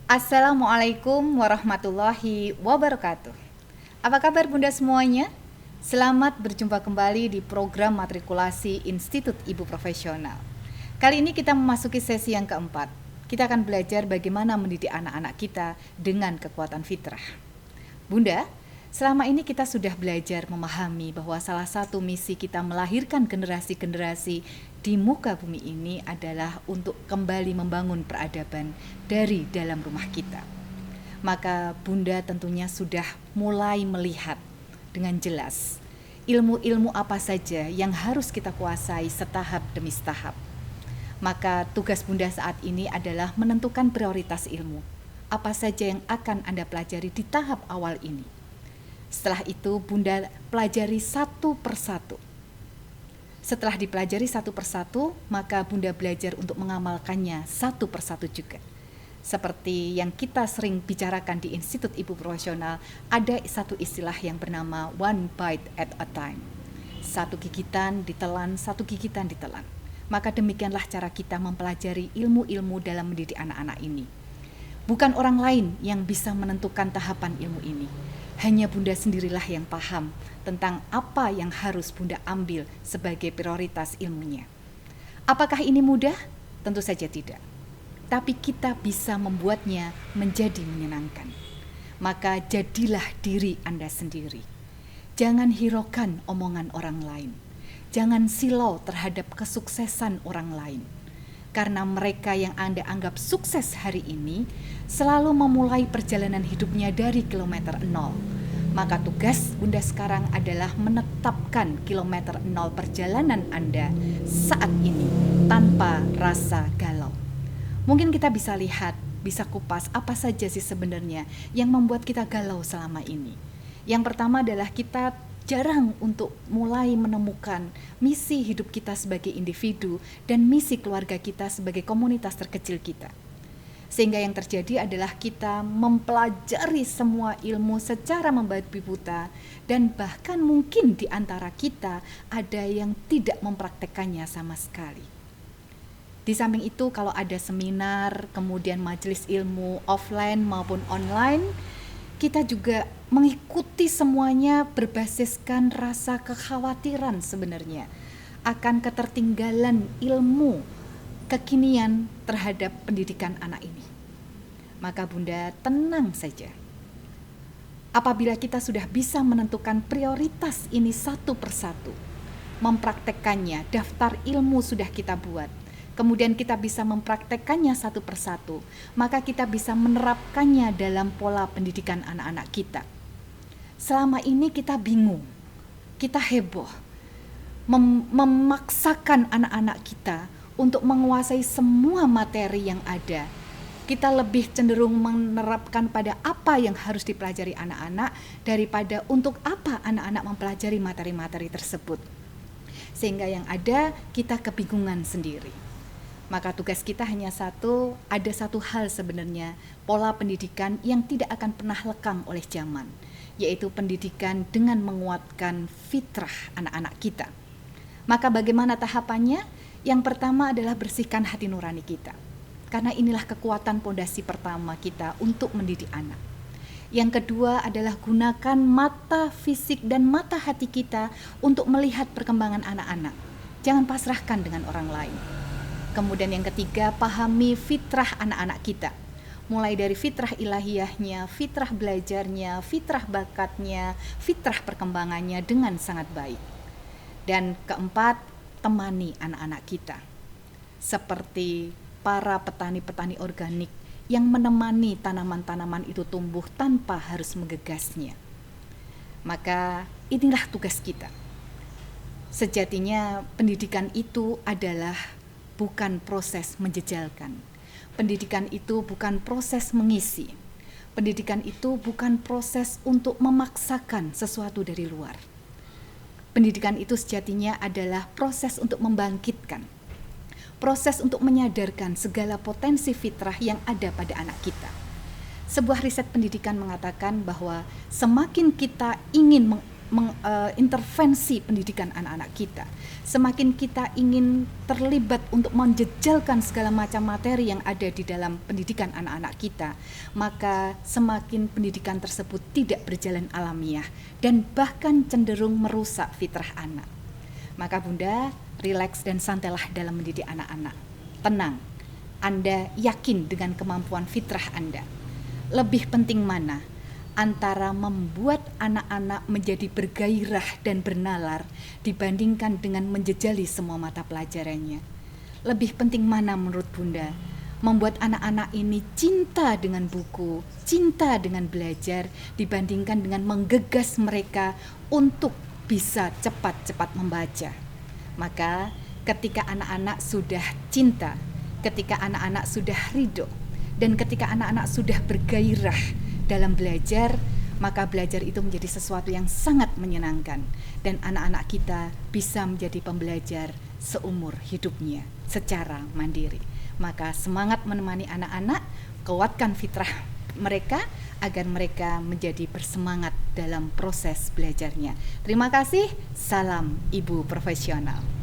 Assalamualaikum warahmatullahi wabarakatuh. Apa kabar Bunda semuanya? Selamat berjumpa kembali di program matrikulasi Institut Ibu Profesional. Kali ini kita memasuki sesi yang keempat. Kita akan belajar bagaimana mendidik anak-anak kita dengan kekuatan fitrah. Bunda, selama ini kita sudah belajar memahami bahwa salah satu misi kita melahirkan generasi-generasi di muka bumi ini adalah untuk kembali membangun peradaban dari dalam rumah kita. Maka Bunda tentunya sudah mulai melihat dengan jelas ilmu-ilmu apa saja yang harus kita kuasai setahap demi setahap. Maka tugas Bunda saat ini adalah menentukan prioritas ilmu. Apa saja yang akan Anda pelajari di tahap awal ini. Setelah itu Bunda pelajari satu persatu. Setelah dipelajari satu persatu, maka Bunda belajar untuk mengamalkannya satu persatu juga. Seperti yang kita sering bicarakan di Institut Ibu Profesional, ada satu istilah yang bernama one bite at a time. Satu gigitan ditelan, satu gigitan ditelan. Maka demikianlah cara kita mempelajari ilmu-ilmu dalam mendidik anak-anak ini. Bukan orang lain yang bisa menentukan tahapan ilmu ini. Hanya Bunda sendirilah yang paham tentang apa yang harus Bunda ambil sebagai prioritas ilmunya. Apakah ini mudah? Tentu saja tidak. Tapi kita bisa membuatnya menjadi menyenangkan. Maka jadilah diri Anda sendiri. Jangan hiraukan omongan orang lain. Jangan silau terhadap kesuksesan orang lain. Karena mereka yang Anda anggap sukses hari ini selalu memulai perjalanan hidupnya dari kilometer 0. Maka tugas Bunda sekarang adalah menetapkan kilometer 0 perjalanan Anda saat ini tanpa rasa galau. Mungkin kita bisa lihat, bisa kupas apa saja sih sebenarnya yang membuat kita galau selama ini. Yang pertama adalah kita jarang untuk mulai menemukan misi hidup kita sebagai individu dan misi keluarga kita sebagai komunitas terkecil kita. Sehingga yang terjadi adalah kita mempelajari semua ilmu secara membabi buta dan bahkan mungkin di antara kita ada yang tidak mempraktekannya sama sekali. Di samping itu kalau ada seminar, kemudian majelis ilmu offline maupun online, kita juga mengikuti semuanya berbasiskan rasa kekhawatiran sebenarnya akan ketertinggalan ilmu kekinian terhadap pendidikan anak ini. Maka Bunda tenang saja. Apabila kita sudah bisa menentukan prioritas ini satu persatu, mempraktekannya, daftar ilmu sudah kita buat, kemudian kita bisa mempraktekannya satu persatu, maka kita bisa menerapkannya dalam pola pendidikan anak-anak kita. Selama ini kita bingung, kita heboh, memaksakan anak-anak kita untuk menguasai semua materi yang ada. Kita lebih cenderung menerapkan pada apa yang harus dipelajari anak-anak daripada untuk apa anak-anak mempelajari materi-materi tersebut. Sehingga yang ada kita kebingungan sendiri. Maka tugas kita hanya satu, ada satu hal sebenarnya, pola pendidikan yang tidak akan pernah lekang oleh zaman, yaitu pendidikan dengan menguatkan fitrah anak-anak kita. Maka bagaimana tahapannya? Yang pertama adalah bersihkan hati nurani kita. Karena inilah kekuatan pondasi pertama kita untuk mendidik anak. Yang kedua adalah gunakan mata fisik dan mata hati kita untuk melihat perkembangan anak-anak. Jangan pasrahkan dengan orang lain. Kemudian yang ketiga, pahami fitrah anak-anak kita. Mulai dari fitrah ilahiyahnya, fitrah belajarnya, fitrah bakatnya, fitrah perkembangannya dengan sangat baik. Dan keempat, temani anak-anak kita. Seperti para petani-petani organik yang menemani tanaman-tanaman itu tumbuh tanpa harus menggegasnya. Maka inilah tugas kita. Sejatinya pendidikan itu adalah bukan proses menjejalkan. Pendidikan itu bukan proses mengisi. Pendidikan itu bukan proses untuk memaksakan sesuatu dari luar. Pendidikan itu sejatinya adalah proses untuk membangkitkan. Proses untuk menyadarkan segala potensi fitrah yang ada pada anak kita. Sebuah riset pendidikan mengatakan bahwa semakin kita ingin mengintervensi pendidikan anak-anak kita, semakin kita ingin terlibat untuk menjejalkan segala macam materi yang ada di dalam pendidikan anak-anak kita, maka semakin pendidikan tersebut tidak berjalan alamiah dan bahkan cenderung merusak fitrah anak. Maka Bunda, rileks dan santailah dalam mendidik anak-anak. Tenang, Anda yakin dengan kemampuan fitrah Anda. Lebih penting mana antara membuat anak-anak menjadi bergairah dan bernalar dibandingkan dengan menjejali semua mata pelajarannya? Lebih penting mana menurut Bunda? Membuat anak-anak ini cinta dengan buku, cinta dengan belajar, dibandingkan dengan menggegas mereka untuk bisa cepat-cepat membaca. Maka ketika anak-anak sudah cinta, ketika anak-anak sudah ridho, dan ketika anak-anak sudah bergairah dalam belajar, maka belajar itu menjadi sesuatu yang sangat menyenangkan, dan anak-anak kita bisa menjadi pembelajar seumur hidupnya secara mandiri. Maka semangat menemani anak-anak, kuatkan fitrah mereka agar mereka menjadi bersemangat dalam proses belajarnya. Terima kasih, salam Ibu Profesional.